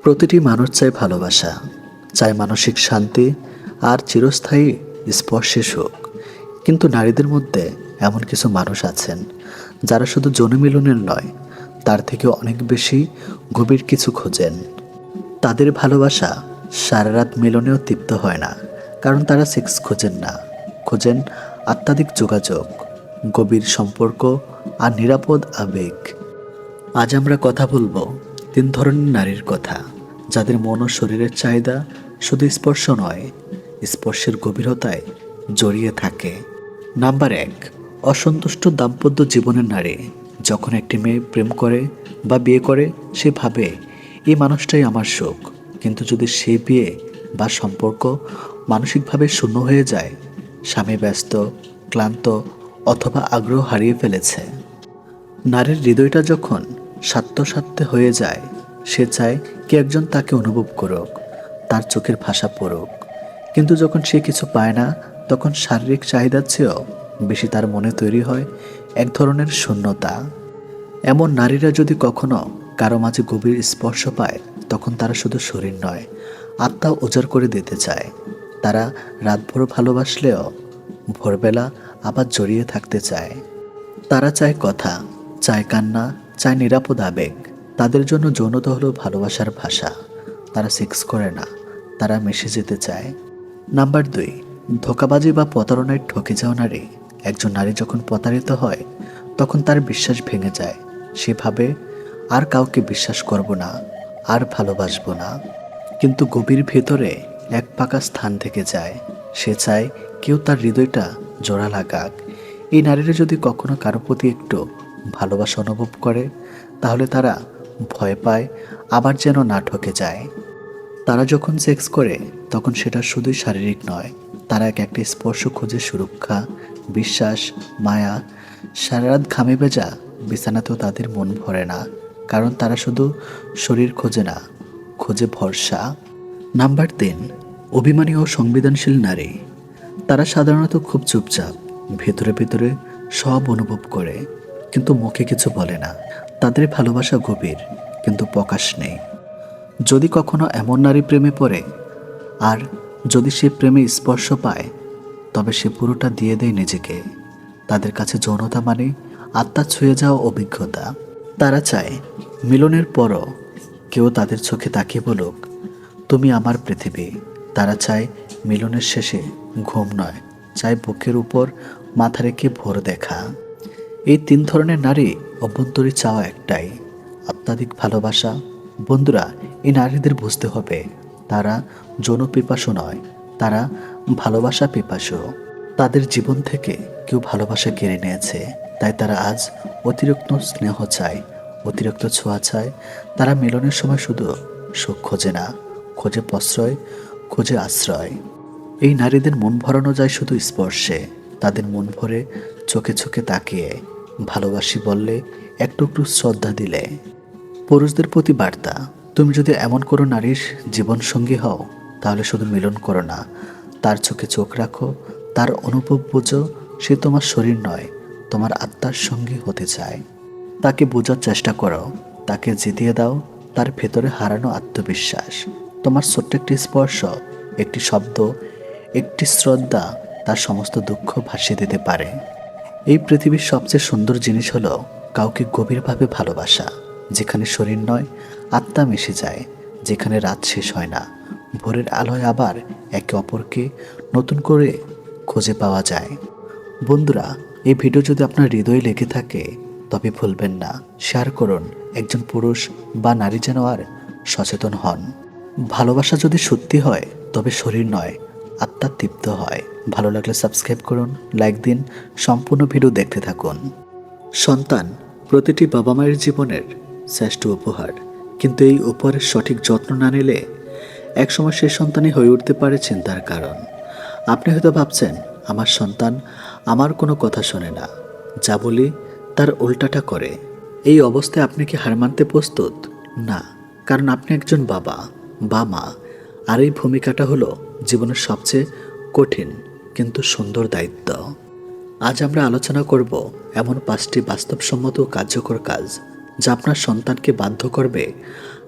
প্রতিটি মানুষ চায় ভালোবাসা, চায় মানসিক শান্তি আর চিরস্থায়ী স্পর্শে সুখ। কিন্তু নারীদের মধ্যে এমন কিছু মানুষ আছেন যারা শুধু যৌনমিলনের নয়, তার থেকেও অনেক বেশি গভীর কিছু খোঁজেন। তাদের ভালোবাসা সারা রাত মিলনেও তৃপ্ত হয় না, কারণ তারা সেক্স খোঁজেন না, খোঁজেন আত্মাধিক যোগাযোগ, গভীর সম্পর্ক আর নিরাপদ আবেগ। আজ আমরা কথা বলবো 3 ধরনের নারীর কথা, যাদের মন ও শরীরের চাহিদা শুধু স্পর্শ নয়, স্পর্শের গভীরতায় জড়িয়ে থাকে। নাম্বার 1, অসন্তুষ্ট দাম্পত্য জীবনের নারী। যখন একটি মেয়ে প্রেম করে বা বিয়ে করে, সে ভাবে এই মানুষটাই আমার সুখ। কিন্তু যদি সে বিয়ে বা সম্পর্ক মানসিকভাবে শূন্য হয়ে যায়, স্বামী ব্যস্ত, ক্লান্ত অথবা আগ্রহ হারিয়ে ফেলেছে, নারীর হৃদয়টা যখন স্বার্থে হয়ে যায়, সে চায় কে একজন তাকে অনুভব করুক, তার চোখের ভাষা পড়ুক। কিন্তু যখন সে কিছু পায় না, তখন শারীরিক চাহিদার চেয়েও বেশি তার মনে তৈরি হয় এক ধরনের শূন্যতা। এমন নারীরা যদি কখনো কারো মাঝে গভীর স্পর্শ পায়, তখন তারা শুধু শরীর নয়, আত্মা উজাড় করে দিতে চায়। তারা রাতভর ভালোবাসলেও ভোরবেলা আবার জড়িয়ে থাকতে চায়। তারা চায় কথা, চায় কান্না, চায় নিরাপদ আবেগ। তাদের জন্য যৌনতা হলো ভালোবাসার ভাষা। তারা সেক্স করে না, তারা মিশে যেতে চায়। নাম্বার 2, ধোঁকাবাজি বা প্রতারণায় ঠকে যাওয়া নারী। একজন নারী যখন প্রতারিত হয়, তখন তার বিশ্বাস ভেঙে যায়। সে ভাবে আর কাউকে বিশ্বাস করব না, আর ভালোবাসবো না। কিন্তু গভীর ভেতরে এক পাকা স্থান থেকে যায়। সে চায় কেউ তার হৃদয়টা জোড়া লাগাক। এই নারীরা যদি কখনো কারো প্রতি একটু ভালোবাসা অনুভব করে, তাহলে তারা ভয় পায় আবার যেন না ঠকে যায়। তারা যখন সেক্স করে, তখন সেটা শুধুই শারীরিক নয়, তারা একটা স্পর্শ খোঁজে, সুরক্ষা, বিশ্বাস, মায়া। সারা রাত ঘামে ভেজা বিছানাতেও তাদের মন ভরে না, কারণ তারা শুধু শরীর খোঁজে না, খোঁজে ভরসা। নাম্বার 3, অভিমানী ও সংবেদনশীল নারী। তারা সাধারণত খুব চুপচাপ, ভেতরে ভেতরে সব অনুভব করে, কিন্তু মুখে কিছু বলে না। তাদের ভালোবাসা গভীর, কিন্তু প্রকাশ নেই। যদি কখনো এমন নারী প্রেমে পড়ে, আর যদি সে প্রেমে স্পর্শ পায়, তবে সে পুরোটা দিয়ে দেয় নিজেকে। তাদের কাছে যৌনতা মানে আত্মা ছুঁয়ে যাওয়া অভিজ্ঞতা। তারা চায় মিলনের পরও কেউ তাদের চোখে তাকিয়ে বলুক, তুমি আমার পৃথিবী। তারা চায় মিলনের শেষে ঘুম নয়, চায় বুকের উপর মাথা রেখে ভোর দেখা। এই 3 ধরনের নারী অভ্যন্তরী চাওয়া একটাই, আত্মাধিক ভালোবাসা। বন্ধুরা, এই নারীদের বুঝতে হবে, তারা যৌন পিপাসু নয়, তারা ভালোবাসা পিপাসু। তাদের জীবন থেকে কেউ ভালোবাসা কেড়ে নিয়েছে, তাই তারা আজ অতিরিক্ত স্নেহ চায়, অতিরিক্ত ছোঁয়া চায়। তারা মিলনের সময় শুধু সুখ খোঁজে না, খোঁজে প্রশ্রয়, খোঁজে আশ্রয়। এই নারীদের মন ভরানো যায় শুধু স্পর্শে। তাদের মন ভরে চোখে চোখে তাকিয়ে, ভালোবাসি বললে, একটু একটু শ্রদ্ধা দিলে। পুরুষদের প্রতি বার্তা, তুমি যদি এমন কোনো নারীর জীবনসঙ্গী হও, তাহলে শুধু মিলন করো না, তার চোখে চোখ রাখো, তার অনুভব বোঝো। সে তোমার শরীর নয়, তোমার আত্মার সঙ্গী হতে চায়। তাকে বোঝার চেষ্টা করো, তাকে জিতিয়ে দাও তার ভেতরে হারানো আত্মবিশ্বাস। তোমার ছোট্ট একটি স্পর্শ, একটি শব্দ, একটি শ্রদ্ধা তার সমস্ত দুঃখ ভাসিয়ে দিতে পারে। এই পৃথিবীর সবচেয়ে সুন্দর জিনিস হলো কাউকে গভীরভাবে ভালোবাসা, যেখানে শরীর নয়, আত্মা মিশে যায়, যেখানে রাত শেষ হয় না, ভোরের আলোয় আবার একে অপরকে নতুন করে খুঁজে পাওয়া যায়। বন্ধুরা, এই ভিডিও যদি আপনার হৃদয়ে লেগে থাকে, তবে ভুলবেন না শেয়ার করুন। একজন পুরুষ বা নারী যেন আর সচেতন হন। ভালোবাসা যদি সত্যি হয়, তবে শরীর নয়, আত্মা তৃপ্ত হয়। ভালো লাগলে সাবস্ক্রাইব করুন, লাইক দিন, সম্পূর্ণ ভিডিও দেখতে থাকুন। সন্তান প্রতিটি বাবা মায়ের জীবনের শ্রেষ্ঠ উপহার, কিন্তু এই উপহারের সঠিক যত্ন না নিলে একসময় সেই সন্তানই হয়ে উঠতে পারে চিন্তার কারণ। আপনি হয়তো ভাবছেন, আমার সন্তান আমার কোনো কথা শোনে না, যা বলি তার উল্টাটা করে। এই অবস্থায় আপনি কি হার মানতে প্রস্তুত? না, কারণ আপনি একজন বাবা বা মা, আর এই ভূমিকাটা হলো জীবনের সবচেয়ে কঠিন কিন্তু সুন্দর দায়িত্ব। আজ আমরা আলোচনা করব এমন 5টি বাস্তবসম্মত ও কার্যকর কাজ, যা আপনার সন্তানকে বাধ্য করবে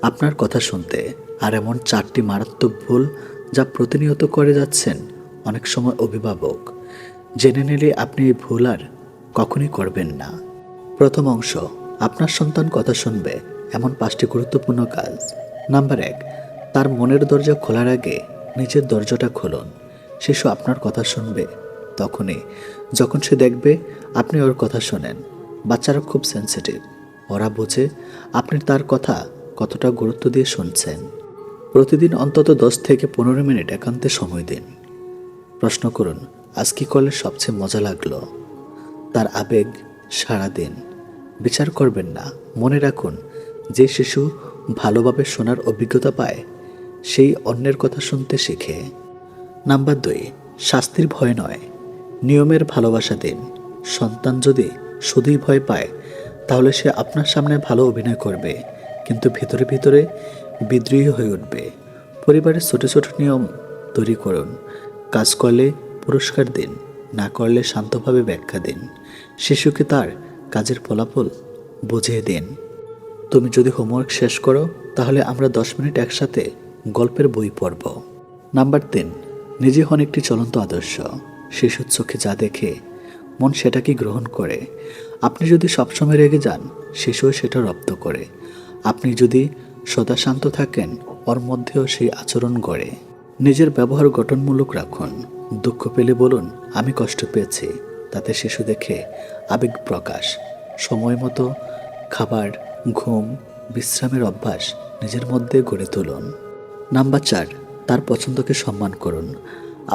আপনার কথা শুনতে, আর এমন 4টি মারাত্মক ভুল যা প্রতিনিয়ত করে যাচ্ছেন অনেক সময় অভিভাবক। জেনে নিলে আপনি এই ভুল আর কখনই করবেন না। প্রথম অংশ, আপনার সন্তান কথা শুনবে এমন 5টি গুরুত্বপূর্ণ কাজ। নাম্বার 1, তার মনের দরজা খোলার আগে নিজের দরজাটা খুলুন। শিশু আপনার কথা শুনবে তখনই যখন সে দেখবে আপনি ওর কথা শোনেন। বাচ্চারা খুব সেন্সিটিভ, ওরা বোঝে আপনি তার কথা কতটা গুরুত্ব দিয়ে শুনছেন। প্রতিদিন অন্তত 10 থেকে 15 মিনিট একান্তে সময় দিন। প্রশ্ন করুন, আজ কী করলে সবচেয়ে মজা লাগলো। তার আবেগ সাড়া দিন, বিচার করবেন না। মনে রাখুন, যে শিশু ভালোভাবে শোনার অভিজ্ঞতা পায় সেই অন্যের কথা শুনতে শেখে। নাম্বার 2, শাস্তির ভয় নয়, নিয়মের ভালোবাসা দিন। সন্তান যদি শুধুই ভয় পায় তাহলে সে আপনার সামনে ভালো অভিনয় করবে, কিন্তু ভিতরে ভিতরে বিদ্রোহী হয়ে উঠবে। পরিবারের ছোট ছোট নিয়ম তৈরি করুন। কাজ করলে পুরস্কার দিন, না করলে শান্তভাবে ব্যাখ্যা দিন। শিশুকে তার কাজের ফলাফল বুঝিয়ে দিন। তুমি যদি হোমওয়ার্ক শেষ করো তাহলে আমরা 10 মিনিট একসাথে গল্পের বই পড়ব। নাম্বার 3, নিজে হন একটি চলন্ত আদর্শ। শিশুর চোখে যা দেখে মন সেটাকে গ্রহণ করে। আপনি যদি সবসময় রেগে যান, শিশুও সেটা রপ্ত করে। আপনি যদি সদা শান্ত থাকেন, ওর মধ্যেও সেই আচরণ গড়ে। নিজের ব্যবহার গঠনমূলক রাখুন। দুঃখ পেলে বলুন, আমি কষ্ট পেয়েছি। তাতে শিশু দেখে আবেগ প্রকাশ। সময় মতো খাবার, ঘুম, বিশ্রামের অভ্যাস নিজের মধ্যে গড়ে তুলুন। নাম্বার 4, তার পছন্দকে সম্মান করুন।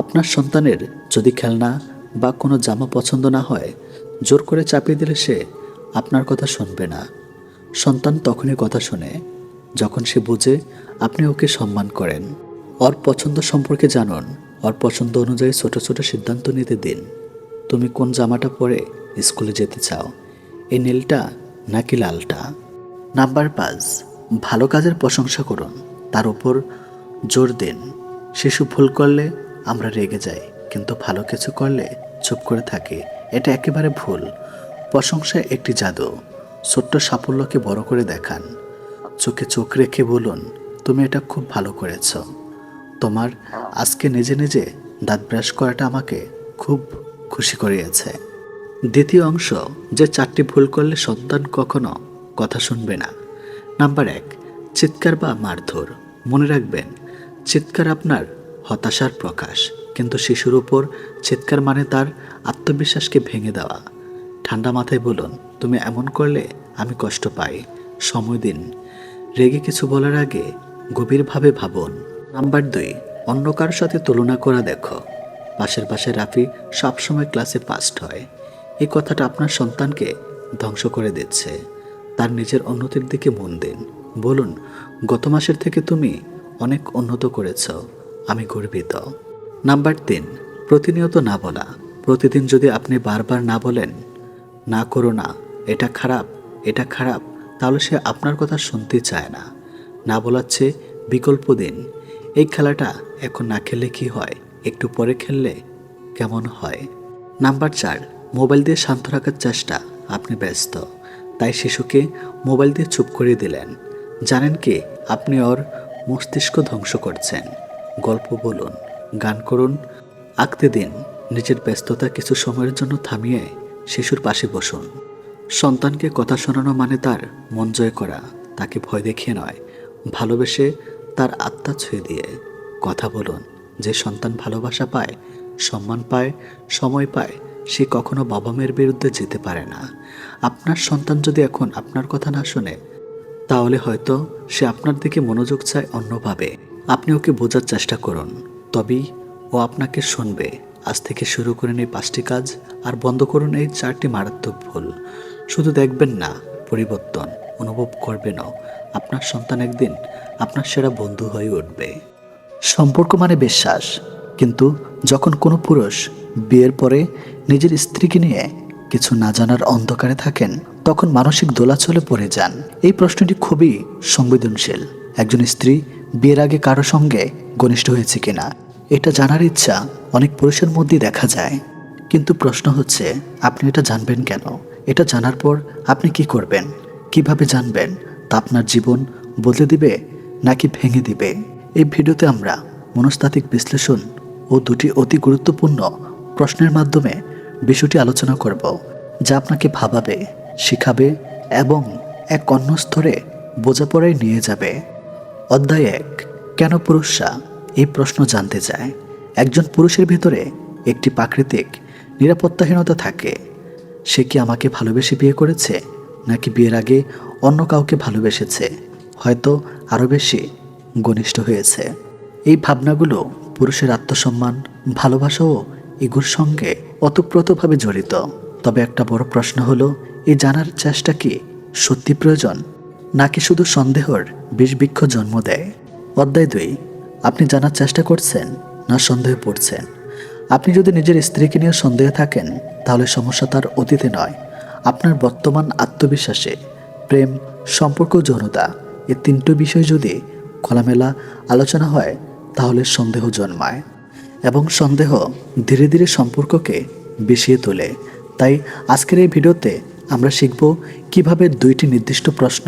আপনার সন্তানের যদি খেলনা বা কোনো জামা পছন্দ না হয়, জোর করে চাপিয়ে দিলে সে আপনার কথা শুনবে না। সন্তান তখনই কথা শোনে যখন সে বুঝে আপনি ওকে সম্মান করেন। ওর পছন্দ সম্পর্কে জানুন। ওর পছন্দ অনুযায়ী ছোট ছোট সিদ্ধান্ত নিতে দিন। তুমি কোন জামাটা পরে স্কুলে যেতে চাও, এই নীলটা নাকি লালটা। নাম্বার 5, ভালো কাজের প্রশংসা করুন, তার উপর জোর দিন। শিশু ভুল করলে আমরা রেগে যাই, কিন্তু ভালো কিছু করলে চুপ করে থাকি। এটা একেবারে ভুল। প্রশংসা একটি জাদু। ছোট্ট সাফল্যকে বড় করে দেখান। চোখে চোখ রেখে বলুন, তুমি এটা খুব ভালো করেছ। তোমার আজকে নিজে নিজে দাঁত ব্রাশ করাটা আমাকে খুব খুশি করিয়েছে। দ্বিতীয় অংশ, যে 4টি ভুল করলে সন্তান কখনো কথা শুনবে না। নাম্বার 1, চিৎকার বা মারধর। মনে রাখবেন, চিৎকার আপনার হতাশার প্রকাশ, কিন্তু শিশুর উপর চিৎকার মানে তার আত্মবিশ্বাসকে ভেঙে দেওয়া। ঠান্ডা মাথায় বলুন, তুমি এমন করলে আমি কষ্ট পাই। সময় দিন। রেগে কিছু বলার আগে গভীরভাবে ভাবুন। নাম্বার 2, অন্য কারোর সাথে তুলনা করা দেখো। পাশের রাফি সবসময় ক্লাসে ফার্স্ট হয়। এই কথাটা আপনার সন্তানকে ধ্বংস করে দিচ্ছে। তার নিজের উন্নতির দিকে মন দিন। বলুন, গত মাসের থেকে তুমি অনেক উন্নত করেছ, আমি গর্বিত। নাম্বার 3, প্রতিনিয়ত না বলা। প্রতিদিন যদি আপনি বারবার না বলেন, না করো না, এটা খারাপ, এটা খারাপ, তাহলে সে আপনার কথা শুনতে চায় না। না বলার চেয়ে বিকল্প দিন। এই খেলাটা এখন না খেললে কি হয়, একটু পরে খেললে কেমন হয়। নাম্বার 4, মোবাইল দিয়ে শান্ত রাখার চেষ্টা। আপনি ব্যস্ত, তাই শিশুকে মোবাইল দিয়ে চুপ করে দিলেন। জানেন কি, আপনি ওর মস্তিষ্ক ধ্বংস করছেন। গল্প বলুন, গান করুন, আঁকতে দিন। নিজের ব্যস্ততা কিছু সময়ের জন্য থামিয়ে শিশুর পাশে বসুন। সন্তানকে কথা শোনানো মানে তার মন জয় করা, তাকে ভয় দেখিয়ে নয়, ভালোবেসে তার আত্মা ছুঁয়ে দিয়ে। কথা বলুন। যে সন্তান ভালোবাসা পায়, সম্মান পায়, সময় পায়, সে কখনো বাবা মায়ের বিরুদ্ধে যেতে পারে না। আপনার সন্তান যদি এখন আপনার কথা না শোনে, তাহলে হয়তো সে আপনার দিকে মনোযোগ চায় অন্যভাবে। আপনি ওকে বোঝার চেষ্টা করুন, তবেই ও আপনাকে শুনবে। আজ থেকে শুরু করেন এই 5টি কাজ, আর বন্ধ করুন এই 4টি মারাত্মক ভুল। শুধু দেখবেন না, পরিবর্তন অনুভব করবেনও। আপনার সন্তান একদিন আপনার সেরা বন্ধু হয়ে উঠবে। সম্পর্ক মানে বিশ্বাস, কিন্তু যখন কোনো পুরুষ বিয়ের পরে নিজের স্ত্রীকে নিয়ে কিছু না জানার অন্ধকারে থাকেন, তখন মানসিক দোলাচলে পড়ে যান। এই প্রশ্নটি খুবই সংবেদনশীল। একজন স্ত্রী বিয়ের আগে কারো সঙ্গে ঘনিষ্ঠ হয়েছে কিনা, এটা জানার ইচ্ছা অনেক পুরুষের মধ্যেই দেখা যায়। কিন্তু প্রশ্ন হচ্ছে, আপনি এটা জানবেন কেন? এটা জানার পর আপনি কি করবেন? কিভাবে জানবেন? তা আপনার জীবন বদলে দিবে নাকি ভেঙে দিবে? এই ভিডিওতে আমরা মনস্তাত্ত্বিক বিশ্লেষণ ও দুটি অতি গুরুত্বপূর্ণ প্রশ্নের মাধ্যমে বিষয়টি আলোচনা করব, যা আপনাকে ভাবাবে, শিখাবে এবং এক অন্য স্তরে বোঝাপড়ায় নিয়ে যাবে। অধ্যায় 1, কেন পুরুষরা এই প্রশ্ন জানতে চায়? একজন পুরুষের ভিতরে একটি প্রাকৃতিক নিরাপত্তাহীনতা থাকে। সে কি আমাকে ভালোবেসে বিয়ে করেছে, নাকি বিয়ের আগে অন্য কাউকে ভালোবেসেছে, হয়তো আরও বেশি ঘনিষ্ঠ হয়েছে? এই ভাবনাগুলো পুরুষের আত্মসম্মান, ভালোবাসা ও ইগোর সঙ্গে ওতপ্রোতভাবে জড়িত। তবে একটা বড় প্রশ্ন হলো, এই জানার চেষ্টা কি সত্যি প্রয়োজন, নাকি শুধু সন্দেহের বিষবৃক্ষ জন্ম দেয়? অধ্যায় 2, আপনি জানার চেষ্টা করছেন না সন্দেহে পড়ছেন? আপনি যদি নিজের স্ত্রীকে নিয়ে সন্দেহে থাকেন, তাহলে সমস্যা তার অতীতে নয়, আপনার বর্তমান আত্মবিশ্বাসে। প্রেম, সম্পর্ক, যৌনতা, এই তিনটি বিষয় যদি খোলামেলা আলোচনা হয়, তাহলে সন্দেহ জন্মায় এবং সন্দেহ ধীরে ধীরে সম্পর্ককে বিষিয়ে তোলে। তাই আজকের এই ভিডিওতে আমরা শিখব কিভাবে দুইটি নির্দিষ্ট প্রশ্ন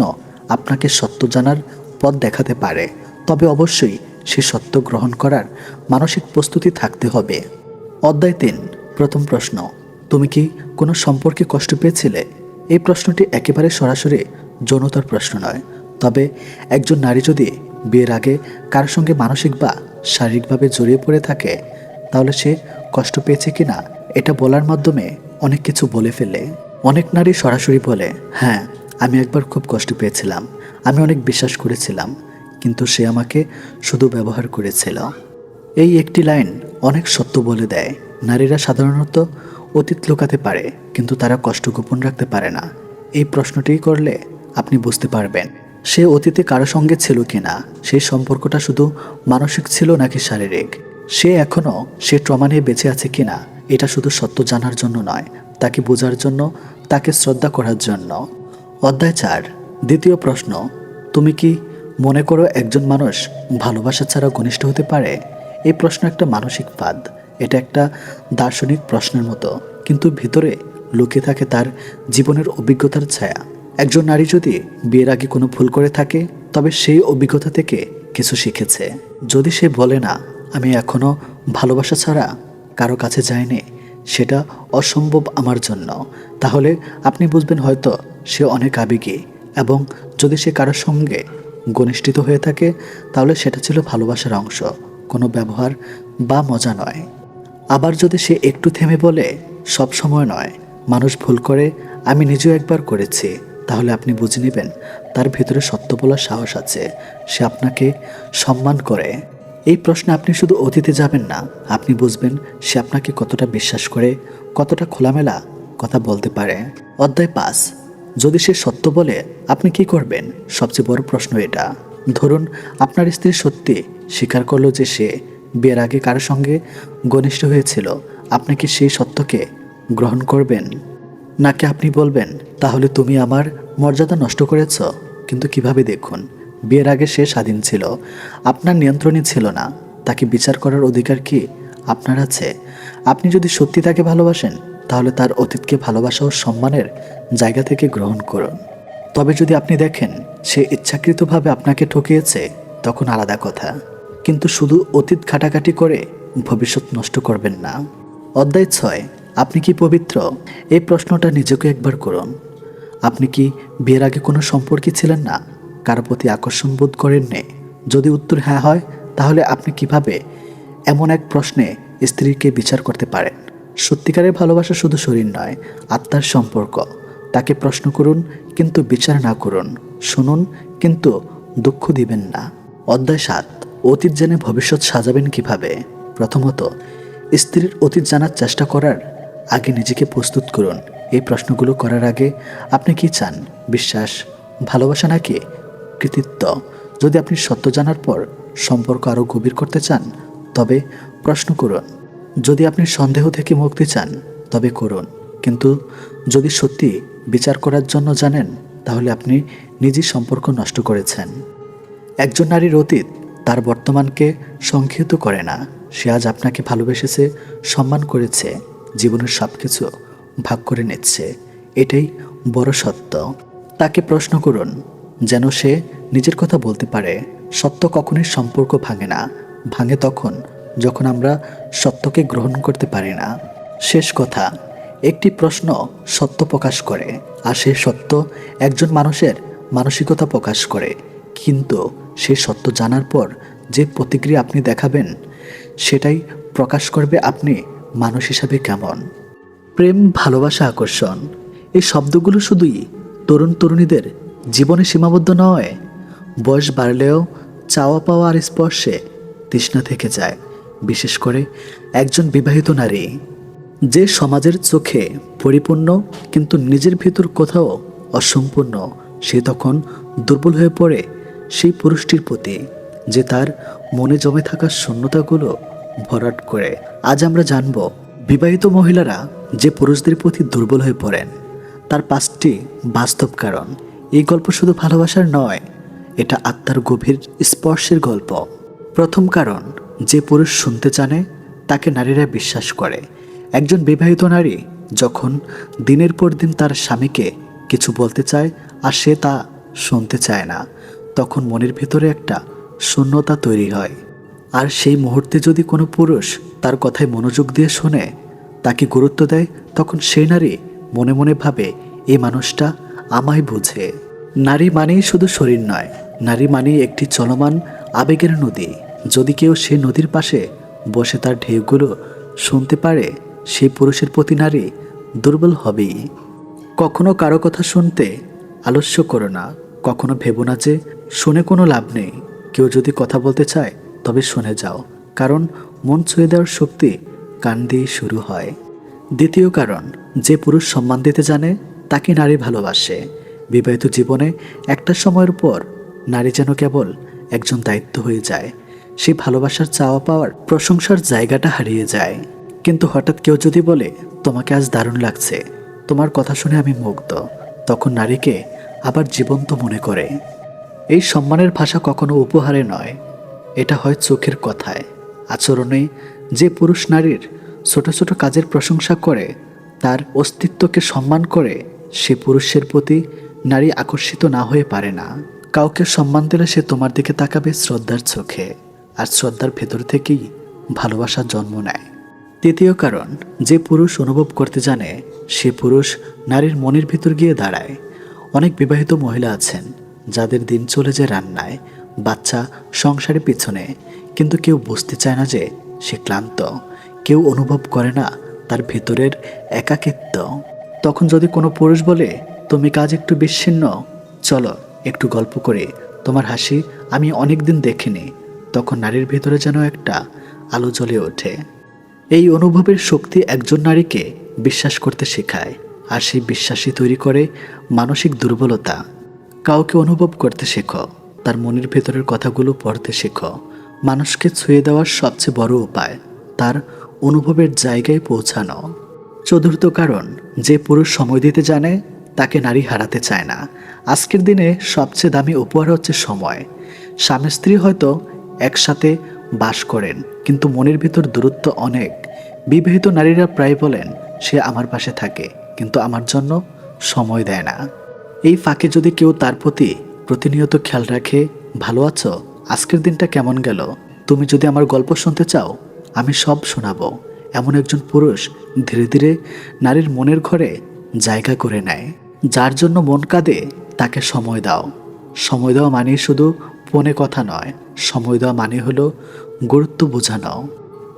আপনাকে সত্য জানার পথ দেখাতে পারে। তবে অবশ্যই সে সত্য গ্রহণ করার মানসিক প্রস্তুতি থাকতে হবে। অধ্যায় 3, প্রথম প্রশ্ন, তুমি কি কোনো সম্পর্কে কষ্ট পেয়েছিলে? এই প্রশ্নটি একেবারে সরাসরি যৌনতার প্রশ্ন নয়। তবে একজন নারী যদি বিয়ের আগে কারোর সঙ্গে মানসিক বা শারীরিকভাবে জড়িয়ে পড়ে থাকে, তাহলে সে কষ্ট পেয়েছে কিনা এটা বলার মাধ্যমে অনেক কিছু বলে ফেলে। অনেক নারী সরাসরি বলে, হ্যাঁ, আমি একবার খুব কষ্ট পেয়েছিলাম, আমি অনেক বিশ্বাস করেছিলাম, কিন্তু সে আমাকে শুধু ব্যবহার করেছিল। এই একটি লাইন অনেক সত্য বলে দেয়। নারীরা সাধারণত অতীত লুকাতে পারে, কিন্তু তারা কষ্ট গোপন রাখতে পারে না। এই প্রশ্নটি করলে আপনি বুঝতে পারবেন সে অতীতে কারো সঙ্গে ছিল কিনা, সেই সম্পর্কটা শুধু মানসিক ছিল নাকি শারীরিক। সে এখনও সে ট্রমা নিয়ে বেঁচে আছে কিনা, এটা শুধু সত্য জানার জন্য নয়, তাকে বোঝার জন্য, তাকে শ্রদ্ধা করার জন্য। অধ্যায় 4, দ্বিতীয় প্রশ্ন, তুমি কি মনে করো একজন মানুষ ভালোবাসা ছাড়া ঘনিষ্ঠ হতে পারে? এই প্রশ্ন একটা মানসিক ফাঁদ। এটা একটা দার্শনিক প্রশ্নের মতো, কিন্তু ভিতরে লুকিয়ে থাকে তার জীবনের অভিজ্ঞতার ছায়া। একজন নারী যদি বিয়ের আগে কোনো ভুল করে থাকে, তবে সেই অভিজ্ঞতা থেকে কিছু শিখেছে। যদি সে বলে না, আমি এখনও ভালোবাসা ছাড়া কারো কাছে যাইনি, সেটা অসম্ভব আমার জন্য, তাহলে আপনি বুঝবেন হয়তো সে অনেক আবেগী। এবং যদি সে কারোর সঙ্গে ঘনিষ্ঠিত হয়ে থাকে, তাহলে সেটা ছিল ভালোবাসার অংশ, কোনো ব্যবহার বা মজা নয়। আবার যদি সে একটু থেমে বলে, সব সময় নয়, মানুষ ভুল করে, আমি নিজেও একবার করেছি, তাহলে আপনি বুঝে নেবেন তার ভিতরে সত্য বলার সাহস আছে, সে আপনাকে সম্মান করে। এই প্রশ্নে আপনি শুধু অতীতে যাবেন না, আপনি বুঝবেন সে আপনাকে কতটা বিশ্বাস করে, কতটা খোলামেলা কথা বলতে পারে। অধ্যায় 5, যদি সে সত্য বলে আপনি কি করবেন? সবচেয়ে বড় প্রশ্ন এটা। ধরুন আপনার স্ত্রী সত্যি স্বীকার করলো যে সে বিয়ের আগে কারোর সঙ্গে ঘনিষ্ঠ হয়েছিল, আপনি কি সেই সত্যকে গ্রহণ করবেন, নাকি আপনি বলবেন, তাহলে তুমি আমার মর্যাদা নষ্ট করেছ? কিন্তু কিভাবে? দেখুন, বিয়ের আগে সে স্বাধীন ছিল, আপনার নিয়ন্ত্রণে ছিল না। তাকে বিচার করার অধিকার কি আপনার আছে? আপনি যদি সত্যি তাকে ভালোবাসেন, তাহলে তার অতীতকে ভালোবাসা ও সম্মানের জায়গা থেকে গ্রহণ করুন। তবে যদি আপনি দেখেন সে ইচ্ছাকৃতভাবে আপনাকে ঠকিয়েছে, তখন আলাদা কথা, কিন্তু শুধু অতীত ঘাটাঘাটি করে ভবিষ্যৎ নষ্ট করবেন না। অধ্যায় 6, আপনি কি পবিত্র? এই প্রশ্নটা নিজেকে একবার করুন। আপনি কি বিয়ের আগে কোনো সম্পর্কে ছিলেন না, কারো প্রতি আকর্ষণ বোধ করেননি? যদি উত্তর হ্যাঁ হয়, তাহলে আপনি কিভাবে এমন এক প্রশ্নে স্ত্রীকে বিচার করতে পারেন? সত্যিকারের ভালোবাসা শুধু শরীর নয়, আত্মার সম্পর্ক। তাকে প্রশ্ন করুন, কিন্তু বিচার না করুন। শুনুন, কিন্তু দুঃখ দিবেন না। অধ্যায় 7, অতীত জেনে ভবিষ্যৎ সাজাবেন কিভাবে? প্রথমত, স্ত্রীর অতীত জানার চেষ্টা করার আগে নিজেকে প্রস্তুত করুন। এই প্রশ্নগুলো করার আগে আপনি কি চান? বিশ্বাস, ভালোবাসা নাকি কৃতিত্ব? যদি আপনি সত্য জানার পর সম্পর্ক আরও গভীর করতে চান, তবে প্রশ্ন করুন। যদি আপনি সন্দেহ থেকে মুক্তি চান, তবে করুন। কিন্তু যদি সত্যি বিচার করার জন্য জানেন, তাহলে আপনি নিজের সম্পর্ক নষ্ট করেছেন। একজন নারীর অতীত তার বর্তমানকে সংক্ষিপ্ত করে না। সে আজ আপনাকে ভালোবেসেছে, সম্মান করেছে, জীবনের সব কিছু ভাগ করে নিচ্ছে। এটাই বড় সত্য। তাকে প্রশ্ন করুন, যেন সে নিজের কথা বলতে পারে। সত্য কখনোই সম্পর্ক ভাঙে না, ভাঙে তখন যখন আমরা সত্যকে গ্রহণ করতে পারি না। শেষ কথা, একটি প্রশ্ন সত্য প্রকাশ করে, আর সেই সত্য একজন মানুষের মানসিকতা প্রকাশ করে। কিন্তু সেই সত্য জানার পর যে প্রতিক্রিয়া আপনি দেখাবেন, সেটাই প্রকাশ করবে আপনি মানুষ হিসাবে কেমন। প্রেম, ভালোবাসা, আকর্ষণ, এই শব্দগুলো শুধুই তরুণ তরুণীদের জীবনে সীমাবদ্ধ নয়। বয়স বাড়লেও চাওয়া পাওয়া আর স্পর্শে তৃষ্ণা থেকে যায়, বিশেষ করে একজন বিবাহিত নারী যে সমাজের চোখে পরিপূর্ণ কিন্তু নিজের ভিতর কোথাও অসম্পূর্ণ। সে তখন দুর্বল হয়ে পড়ে সেই পুরুষটির প্রতি, যে তার মনে জমে থাকা শূন্যতাগুলো ভরাট করে। আজ আমরা জানব বিবাহিত মহিলারা যে পুরুষদের প্রতি দুর্বল হয়ে পড়েন, তার 5টি বাস্তব কারণ। এই গল্প শুধু ভালোবাসার নয়, এটা আত্মার গভীর স্পর্শের গল্প। প্রথম কারণ, যে পুরুষ শুনতে জানে তাকে নারীরা বিশ্বাস করে। একজন বিবাহিত নারী যখন দিনের পর দিন তার স্বামীকে কিছু বলতে চায় আর সে তা শুনতে চায় না, তখন মনের ভেতরে একটা শূন্যতা তৈরি হয়। আর সেই মুহূর্তে যদি কোনো পুরুষ তার কথায় মনোযোগ দিয়ে শোনে, তাকে গুরুত্ব দেয়, তখন সেই নারী মনে মনে ভাবে, এই মানুষটা আমায় বুঝে। নারী মানেই শুধু শরীর নয়, নারী মানেই একটি চলমান আবেগের নদী। যদি কেউ সেই নদীর পাশে বসে তার ঢেউগুলো শুনতে পারে, সেই পুরুষের প্রতি নারী দুর্বল হবেই। কখনো কারো কথা শুনতে আলস্য করো না, কখনো ভেবো না যে শুনে কোনো লাভ নেই। কেউ যদি কথা বলতে চায় তবে শুনে যাও, কারণ মন ছুঁয়ে দেওয়ার শক্তি কান দিয়েই শুরু হয়। দ্বিতীয় কারণ, যে পুরুষ সম্মান দিতে জানে তাকে নারী ভালোবাসে। বিবাহিত জীবনে একটা সময়ের পর নারী যেন কেবল একজন দায়িত্ব হয়ে যায়। সে ভালোবাসার চাওয়া পাওয়ার প্রশংসার জায়গাটা হারিয়ে যায়। কিন্তু হঠাৎ কেউ যদি বলে, তোমাকে আজ দারুণ লাগছে, তোমার কথা শুনে আমি মুগ্ধ, তখন নারীকে আবার জীবন্ত মনে করে। এই সম্মানের ভাষা কখনো উপহারে নয়, এটা হয় চোখের কথায়, আচরণে। যে পুরুষ নারীর ছোট ছোট কাজের প্রশংসা করে, তার অস্তিত্বকে সম্মান করে, সে পুরুষের প্রতি নারী আকর্ষিত না হয়ে পারে না। কাউকে সম্মান দিলে সে তোমার দিকে তাকাবে শ্রদ্ধার চোখে, আর শ্রদ্ধার ভেতর থেকেই ভালোবাসার জন্ম নেয়। তৃতীয় কারণ, যে পুরুষ অনুভব করতে জানে, সে পুরুষ নারীর মনের ভিতর গিয়ে দাঁড়ায়। অনেক বিবাহিত মহিলা আছেন যাদের দিন চলে যায় রান্নায়, বাচ্চা, সংসারের পিছনে, কিন্তু কেউ বুঝতে চায় না যে সে ক্লান্ত। কেউ অনুভব করে না তার ভেতরের একাকিত্ব। তখন যদি কোনো পুরুষ বলে, তুমি কাজ একটু বিচ্ছিন্ন, চলো একটু গল্প করে, তোমার হাসি আমি অনেক দিন দেখিনি, তখন নারীর ভেতরে যেন একটা আলো জ্বলে ওঠে। এই অনুভবের শক্তি একজন নারীকে বিশ্বাস করতে শেখায়, আর সেই বিশ্বাসই তৈরি করে মানসিক দুর্বলতা। কাউকে অনুভব করতে শেখো, তার মনের ভেতরের কথাগুলো পড়তে শেখো। মানুষকে ছুঁয়ে দেওয়ার সবচেয়ে বড় উপায় তার অনুভবের জায়গায় পৌঁছানো। চতুর্থ কারণ, যে পুরুষ সময় দিতে জানে তাকে নারী হারাতে চায় না। আজকের দিনে সবচেয়ে দামি উপহার হচ্ছে সময়। স্বামী স্ত্রী হয়তো একসাথে বাস করেন, কিন্তু মনের ভিতর দূরত্ব অনেক। বিবাহিত নারীরা প্রায় বলেন, সে আমার পাশে থাকে কিন্তু আমার জন্য সময় দেয় না। এই ফাঁকে যদি কেউ তার প্রতি প্রতিনিয়ত খেয়াল রাখে, ভালো আছো, আজকের দিনটা কেমন গেল, তুমি যদি আমার গল্প শুনতে চাও আমি সব শোনাবো, এমন একজন পুরুষ ধীরে ধীরে নারীর মনের ঘরে জায়গা করে নেয়। যার জন্য মন কাঁদে তাকে সময় দাও। সময় দেওয়া মানে শুধু ফোনে কথা নয়, সময় দেওয়া মানে হলো গুরুত্ব বোঝানো।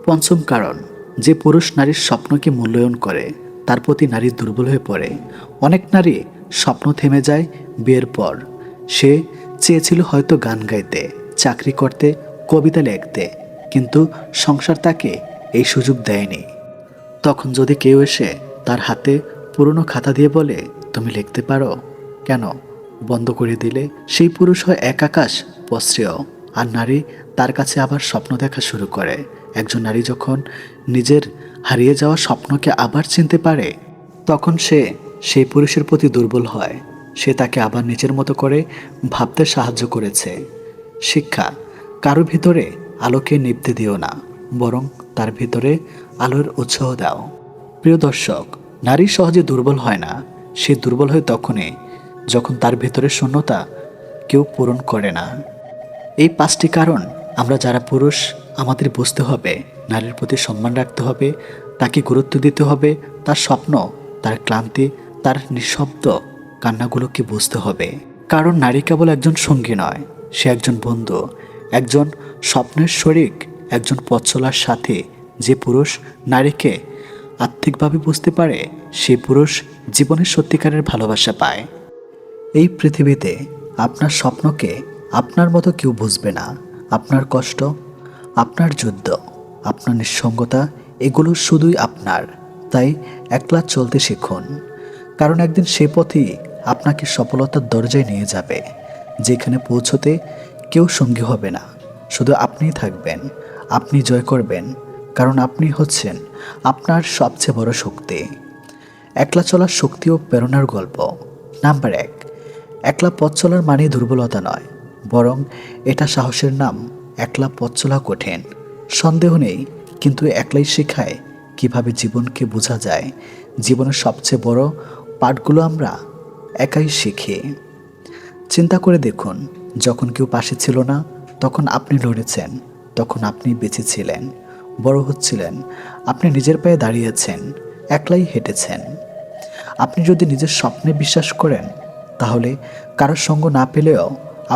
পঞ্চম কারণ, যে পুরুষ নারীর স্বপ্নকে মূল্যায়ন করে তার প্রতি নারী দুর্বল হয়ে পড়ে। অনেক নারী স্বপ্ন থেমে যায় বিয়ের পর। সে চেয়েছিল হয়তো গান গাইতে, চাকরি করতে, কবিতা লিখতে, কিন্তু সংসার তাকে এই সুযোগ দেয়নি। তখন যদি কেউ এসে তার হাতে পুরনো খাতা দিয়ে বলে, তুমি লিখতে পারো, কেন বন্ধ করে দিলে, সেই পুরুষ হয় এক আকাশ প্রশ্রয়, আর নারী তার কাছে আবার স্বপ্ন দেখা শুরু করে। একজন নারী যখন নিজের হারিয়ে যাওয়া স্বপ্নকে আবার চিনতে পারে, তখন সে সেই পুরুষের প্রতি দুর্বল হয়। সে তাকে আবার নিজের মতো করে ভাবতে সাহায্য করেছে। শিক্ষা, কারো ভিতরে আলোকে নিভতে দিও না, বরং তার ভিতরে আলোর উৎসাহ দাও। প্রিয় দর্শক, নারী সহজে দুর্বল হয় না, সে দুর্বল হয় তখনই যখন তার ভেতরে শূন্যতা কেউ পূরণ করে না। এই 5টি কারণ আমরা যারা পুরুষ আমাদের বুঝতে হবে, নারীর প্রতি সম্মান রাখতে হবে, তাকে গুরুত্ব দিতে হবে, তার স্বপ্ন, তার ক্লান্তি, তার নিঃশব্দ কান্নাগুলোকে বুঝতে হবে। কারণ নারী কেবল একজন সঙ্গী নয়, সে একজন বন্ধু, একজন স্বপ্নের শরিক, একজন পথ চলার সাথী। যে পুরুষ নারীকে আত্মিকভাবে বুঝতে পারে, সে পুরুষ জীবনের সত্যিকারের ভালোবাসা পায়। এই পৃথিবীতে আপনার স্বপ্নকে আপনার মতো কেউ বুঝবে না। আপনার কষ্ট, আপনার যুদ্ধ, আপনার নিঃসঙ্গতা, এগুলো শুধুই আপনার। তাই একলা চলতে শিখুন, কারণ একদিন সে পথই আপনাকে সফলতার দরজায় নিয়ে যাবে, যেখানে পৌঁছতে কেউ সঙ্গী হবে না, শুধু আপনিই থাকবেন। আপনি জয় করবেন, কারণ আপনি হচ্ছেন আপনার সবচেয়ে বড় শক্তি। একলা চলার শক্তি ও প্রেরণার গল্প। নাম্বার 1, একলা পথ চলার মানে দুর্বলতা নয়, বরং এটা সাহসের নাম। একলা পথ চলা কঠিন, সন্দেহ নেই, কিন্তু একলাই শেখায় কিভাবে জীবনকে বোঝা যায়। জীবনের সবচেয়ে বড় পাঠগুলো আমরা একাই শিখি। চিন্তা করে দেখুন, যখন কেউ পাশে ছিল না, তখন আপনি লড়েছেন, তখন আপনি বেঁচে ছিলেন, বড় হচ্ছিলেন, আপনি নিজের পায়ে দাঁড়িয়েছেন, একলাই হেঁটেছেন। আপনি যদি নিজের স্বপ্নে বিশ্বাস করেন, তাহলে কারোর সঙ্গ না পেলেও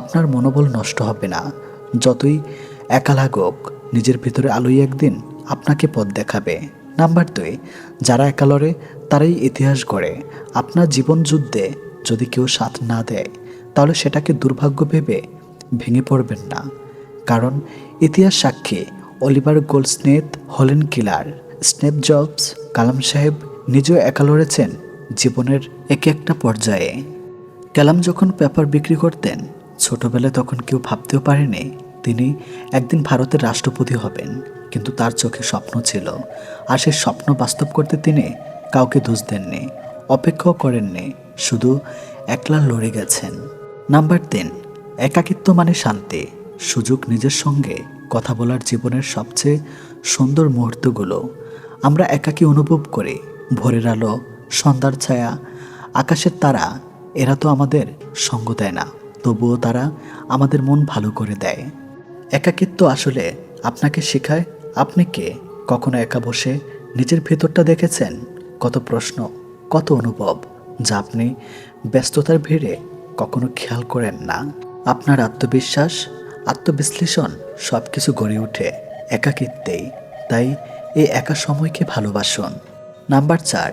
আপনার মনোবল নষ্ট হবে না। যতই একা লাগুক, নিজের ভিতরে আলোই একদিন আপনাকে পথ দেখাবে। নাম্বার 2, যারা একা লড়ে তারাই ইতিহাস গড়ে। আপনার জীবন যুদ্ধে যদি কেউ সাথ না দেয়, তাহলে সেটাকে দুর্ভাগ্য ভেবে ভেঙে পড়বেন না, কারণ ইতিহাস সাক্ষী অলিভার গোল্ডস্মিথ হলেন কিলার। স্নেপ জবস, কালাম সাহেব নিজেও একা লড়েছেন জীবনের এক একটা পর্যায়ে। কালাম যখন পেপার বিক্রি করতেন ছোটবেলায়, তখন কেউ ভাবতেও পারেনি তিনি একদিন ভারতের রাষ্ট্রপতি হবেন, কিন্তু তার চোখে স্বপ্ন ছিল, আর সেই স্বপ্ন বাস্তব করতে তিনি কাউকে দোষ দেননি, অপেক্ষাও করেননি, শুধু একলা লড়ে গেছেন। নাম্বার 3, একাকিত্ব মানে শান্তি, সুযোগ নিজের সঙ্গে কথা বলার। জীবনের সবচেয়ে সুন্দর মুহূর্তগুলো আমরা একাকী অনুভব করি। ভোরের আলো, সন্ধ্যার ছায়া, আকাশের তারা, এরা তো আমাদের সঙ্গ দেয় না, তবুও তারা আমাদের মন ভালো করে দেয়। একাকিত্ব আসলে আপনাকে শেখায় আপনি কে। কখনো একা বসে নিজের ভেতরটা দেখেছেন? কত প্রশ্ন, কত অনুভব, যা আপনি ব্যস্ততার ভিড়ে কখনো খেয়াল করেন না। আপনার আত্মবিশ্বাস, আত্মবিশ্লেষণ সব কিছু গড়ে ওঠে একাকিত্বেই। তাই এই একা সময়কে ভালোবাসুন। নাম্বার 4,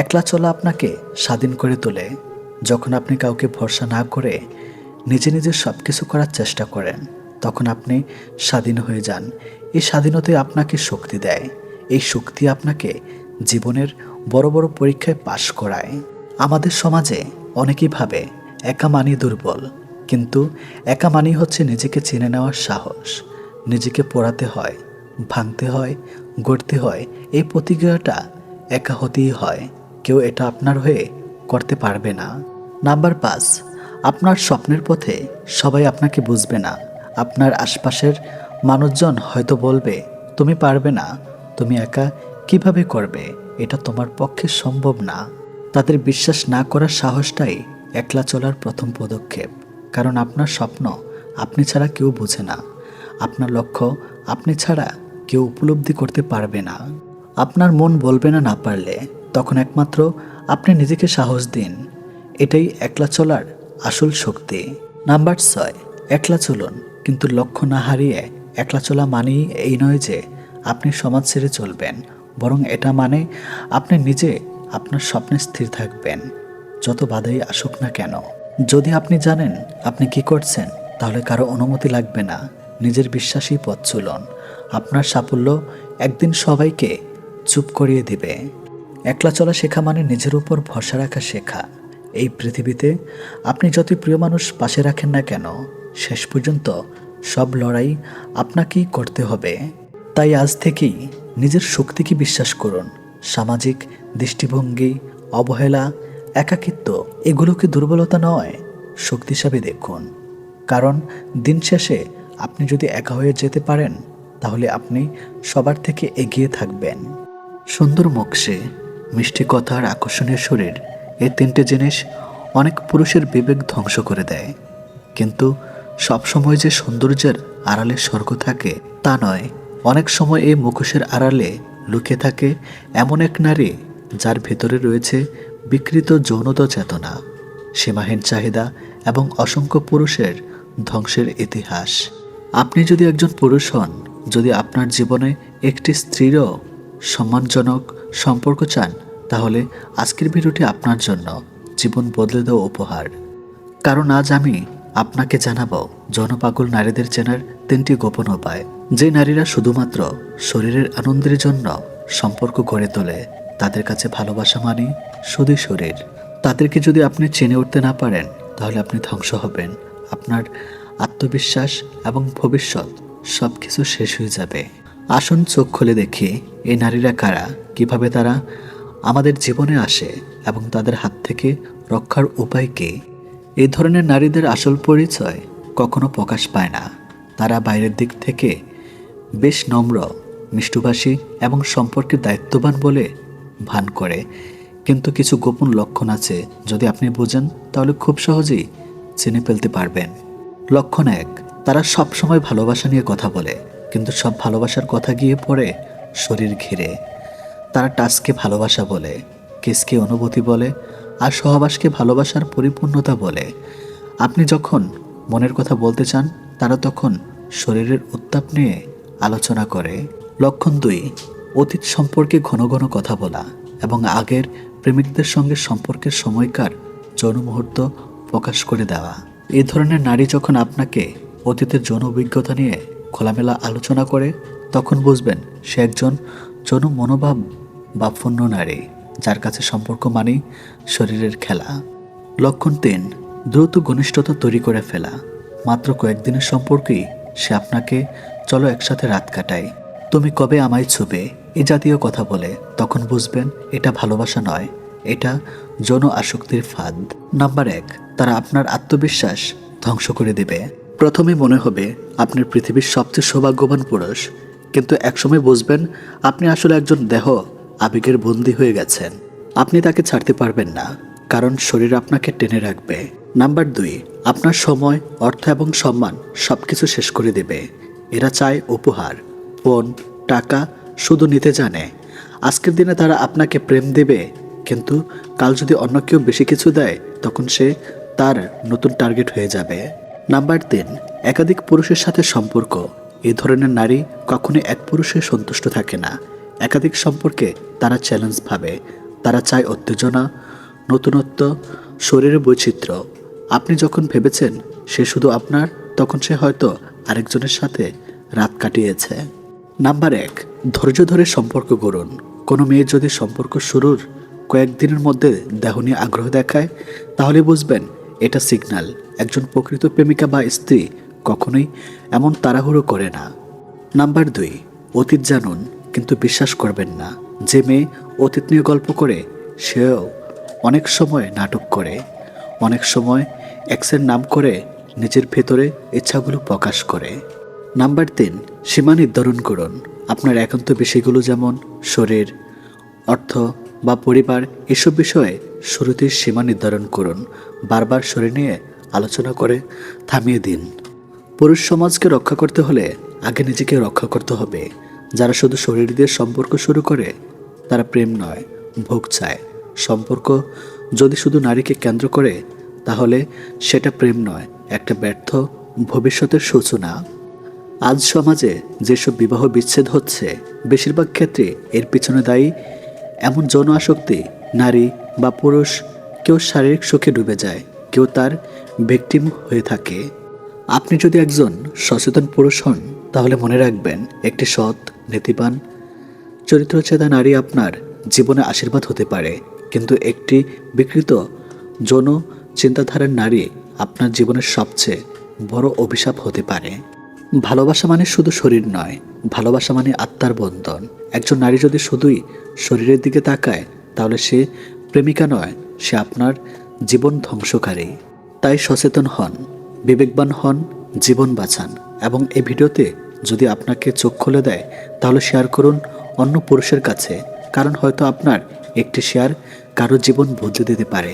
একলা চলা আপনাকে স্বাধীন করে তোলে। যখন আপনি কাউকে ভরসা না করে নিজে নিজে সব কিছু করার চেষ্টা করেন, তখন আপনি স্বাধীন হয়ে যান। এই স্বাধীনতাই আপনাকে শক্তি দেয়। এই শক্তি আপনাকে জীবনের বড় বড় পরীক্ষায় পাশ করায়। আমাদের সমাজে অনেকেই ভাবে একা মানি দুর্বল, কিন্তু একা মানি হচ্ছে নিজেকে চিনে নেওয়ার সাহস। নিজেকে পড়াতে হয়, ভাঙতে হয়, গড়তে হয়। এই প্রতিক্রিয়াটা একা হতেই হয়, কেউ এটা আপনার হয়ে করতে পারবে না। নাম্বার 5, আপনার স্বপ্নের পথে সবাই আপনাকে বুঝবে না। আপনার আশপাশের মানুষজন হয়তো বলবে তুমি পারবে না, তুমি একা কিভাবে করবে, এটা তোমার পক্ষে সম্ভব না। তাদের বিশ্বাস না করার সাহসটাই একলা চলার প্রথম পদক্ষেপ। কারণ আপনার স্বপ্ন আপনি ছাড়া কেউ বোঝে না, আপনার লক্ষ্য আপনি ছাড়া কেউ উপলব্ধি করতে পারবে না। আপনার মন বলবে না পারলে, তখন একমাত্র আপনি নিজেকে সাহস দিন। এটাই একলা চলার আসল শক্তি। নাম্বার 6, একলা চলুন, কিন্তু লক্ষ্য না হারিয়ে। একলা চলা মানেই এই নয় যে আপনি সমাজ ছেড়ে চলবেন, বরং এটা মানে আপনি নিজে আপনার স্বপ্নে স্থির থাকবেন, যত বাধাই আসুক না কেন। যদি আপনি জানেন আপনি কি করছেন, তাহলে কারো অনুমতি লাগবে না। নিজের বিশ্বাসী পথ চলুন। আপনার সাফল্য একদিন সবাইকে চুপ করিয়ে দিবে। একলা চলা শেখা মানে নিজের উপর ভরসা রাখা শেখা। এই পৃথিবীতে আপনি যতই প্রিয় মানুষ পাশে রাখেন না কেন, শেষ পর্যন্ত সব লড়াই আপনাকেই করতে হবে। তাই আজ থেকেই নিজের শক্তিকে বিশ্বাস করুন। সামাজিক দৃষ্টিভঙ্গি, অবহেলা, একাকিত্ব এগুলোকে দুর্বলতা নয়, শক্তি হিসাবে দেখুন। কারণ দিন শেষে আপনি যদি একা হয়ে যেতে পারেন, তাহলে আপনি সবার থেকে এগিয়ে থাকবেন। সুন্দর মুখে, মিষ্টি কথা আর আকর্ষণীয় শরীর, এই 3টে জিনিস অনেক পুরুষের বিবেক ধ্বংস করে দেয়। কিন্তু সবসময় যে সৌন্দর্যের আড়ালে স্বর্গ থাকে তা নয়। অনেক সময় এই মুখোশের আড়ালে লুকিয়ে থাকে এমন এক নারী যার ভেতরে রয়েছে বিকৃত যৌনতা চেতনা, সীমাহীন চাহিদা এবং অসংখ্য পুরুষের ধ্বংসের ইতিহাস। আপনি যদি একজন পুরুষ হন, যদি আপনার জীবনে একটি স্ত্রীরও সম্মানজনক সম্পর্ক চান, তাহলে আজকের ভিডিওটি আপনার জন্য জীবন বদলে দেওয়া উপহার। কারণ আজ আমি আপনাকে জানাবো যৌনপাগল নারীদের চেনার 3টি গোপন উপায়, যে নারীরা শুধুমাত্র শরীরের আনন্দের জন্য সম্পর্ক গড়ে তোলে। তাদের কাছে ভালোবাসা মানে শুধুই শরীর। তাদেরকে যদি আপনি চিনে উঠতে না পারেন, তাহলে আপনি ধ্বংস হবেন। আপনার আত্মবিশ্বাস এবং ভবিষ্যৎ সব কিছু শেষ হয়ে যাবে। আসুন চোখ খুলে দেখি এই নারীরা কারা, কিভাবে তারা আমাদের জীবনে আসে এবং তাদের হাত থেকে রক্ষার উপায় কী। এই ধরনের নারীদের আসল পরিচয় কখনো প্রকাশ পায় না। তারা বাইরের দিক থেকে বেশ নম্র, মিষ্টভাষী এবং সম্পর্কের দায়িত্ববান বলে ভান করে, কিন্তু কিছু গোপন লক্ষণ আছে। যদি আপনি বোঝেন তাহলে খুব সহজেই চিনে ফেলতে পারবেন। লক্ষণ 1, তারা সবসময় ভালোবাসা নিয়ে কথা বলে, কিন্তু সব ভালোবাসার কথা গিয়ে পড়ে শরীর ঘিরে। তারা টাচকে ভালোবাসা বলে, কিসকে অনুভূতি বলে, আর সহবাসকে ভালোবাসার পরিপূর্ণতা বলে। আপনি যখন মনের কথা বলতে চান, তারা তখন শরীরের উত্তাপ নিয়ে আলোচনা করে। লক্ষণ 2, অতীত সম্পর্কে ঘন ঘন কথা বলা এবং আগের প্রেমিকদের সঙ্গে সম্পর্কের সময়কার যৌন মুহূর্ত প্রকাশ করে দেওয়া। এই ধরনের নারী যখন আপনাকে অতীতের যৌন অভিজ্ঞতা নিয়ে খোলামেলা আলোচনা করে, তখন বুঝবেন সে একজন যৌন মনোভাব ভাবপূর্ণ নারী, যার কাছে সম্পর্ক মানেই শরীরের খেলা। লক্ষণ 3, দ্রুত ঘনিষ্ঠতা তৈরি করে ফেলা। মাত্র কয়েকদিনের সম্পর্কেই সে আপনাকে চলো একসাথে রাত কাটাই, তুমি কবে আমায় ছুবে, এই জাতীয় কথা বলে। তখন বুঝবেন এটা ভালোবাসা নয়, এটা যৌন আসক্তির ফাঁদ। নাম্বার 1, তারা আপনার আত্মবিশ্বাস ধ্বংস করে দেবে। প্রথমে মনে হবে আপনি পৃথিবীর সবচেয়ে সৌভাগ্যবান পুরুষ, কিন্তু একসময় বুঝবেন আপনি আসলে একজন দেহ আবেগের বন্দী হয়ে গেছেন। আপনি তাকে ছাড়তে পারবেন না, কারণ শরীর আপনাকে টেনে রাখবে। নাম্বার 2, আপনার সময়, অর্থ এবং সম্মান সব কিছু শেষ করে দেবে। এরা চায় উপহার, ফোন, টাকা, শুধু নিতে জানে। আজকের দিনে তারা আপনাকে প্রেম দেবে, কিন্তু কাল যদি অন্য কেউ বেশি কিছু দেয়, তখন সে তার নতুন টার্গেট হয়ে যাবে। নাম্বার 3, একাধিক পুরুষের সাথে সম্পর্ক। এই ধরনের নারী কখনোই এক পুরুষে সন্তুষ্ট থাকে না। একাধিক সম্পর্কে তারা চ্যালেঞ্জ ভাবে। তারা চায় উত্তেজনা, নতুনত্ব, শরীরের বৈচিত্র্য। আপনি যখন ভেবেছেন সে শুধু আপনার, তখন সে হয়তো আরেকজনের সাথে রাত কাটিয়েছে। নাম্বার 1, ধৈর্য ধরে সম্পর্ক গড়ুন। কোনো মেয়ে যদি সম্পর্ক শুরুর কয়েকদিনের মধ্যে দেহ নিয়ে আগ্রহ দেখায়, তাহলে বুঝবেন এটা সিগন্যাল। একজন প্রকৃত প্রেমিকা বা স্ত্রী কখনোই এমন তাড়াহুড়ো করে না। নাম্বার 2, অতীত জানুন কিন্তু বিশ্বাস করবেন না। যে মেয়ে অতীত নিয়ে গল্প করে, সেও অনেক সময় নাটক করে, অনেক সময় এক্সের নাম করে নিজের ভেতরে ইচ্ছাগুলো প্রকাশ করে। নাম্বার 3, সীমা নির্ধারণ করুন। আপনার একান্ত বিষয়গুলো যেমন শরীর, অর্থ বা পরিবার, এসব বিষয়ে শুরুতেই সীমা নির্ধারণ করুন। বারবার শরীর নিয়ে আলোচনা করে থামিয়ে দিন। পুরুষ সমাজকে রক্ষা করতে হলে আগে নিজেকে রক্ষা করতে হবে। যারা শুধু শরীর দিয়ে সম্পর্ক শুরু করে, তারা প্রেম নয়, ভোগ চায়। সম্পর্ক যদি শুধু নারীকে কেন্দ্র করে, তাহলে সেটা প্রেম নয়, একটা ব্যর্থ ভবিষ্যতের সূচনা। আজ সমাজে যেসব বিবাহ বিচ্ছেদ হচ্ছে, বেশিরভাগ ক্ষেত্রে এর পিছনে দায়ী এমন যৌন আসক্তি। নারী বা পুরুষ কেউ শারীরিক সুখে ডুবে যায়, কেউ তার ভিকটিম হয়ে থাকে। আপনি যদি একজন সচেতন পুরুষ হন, তাহলে মনে রাখবেন একটি সৎ, নীতিবান, চরিত্রচেতা নারী আপনার জীবনে আশীর্বাদ হতে পারে, কিন্তু একটি বিকৃত যৌন চিন্তাধারার নারী আপনার জীবনের সবচেয়ে বড় অভিশাপ হতে পারে। ভালোবাসা মানে শুধু শরীর নয়, ভালোবাসা মানে আত্মার বন্ধন। একজন নারী যদি শুধুই শরীরের দিকে তাকায়, তাহলে সে প্রেমিকা নয়, সে আপনার জীবন ধ্বংসকারী। তাই সচেতন হন, বিবেকবান হন, জীবন বাঁচান। এবং এই ভিডিওতে যদি আপনাকে চোখ খুলে দেয়, তাহলে শেয়ার করুন অন্য পুরুষের কাছে, কারণ হয়তো আপনার একটি শেয়ার কারো জীবন বদলে দিতে পারে।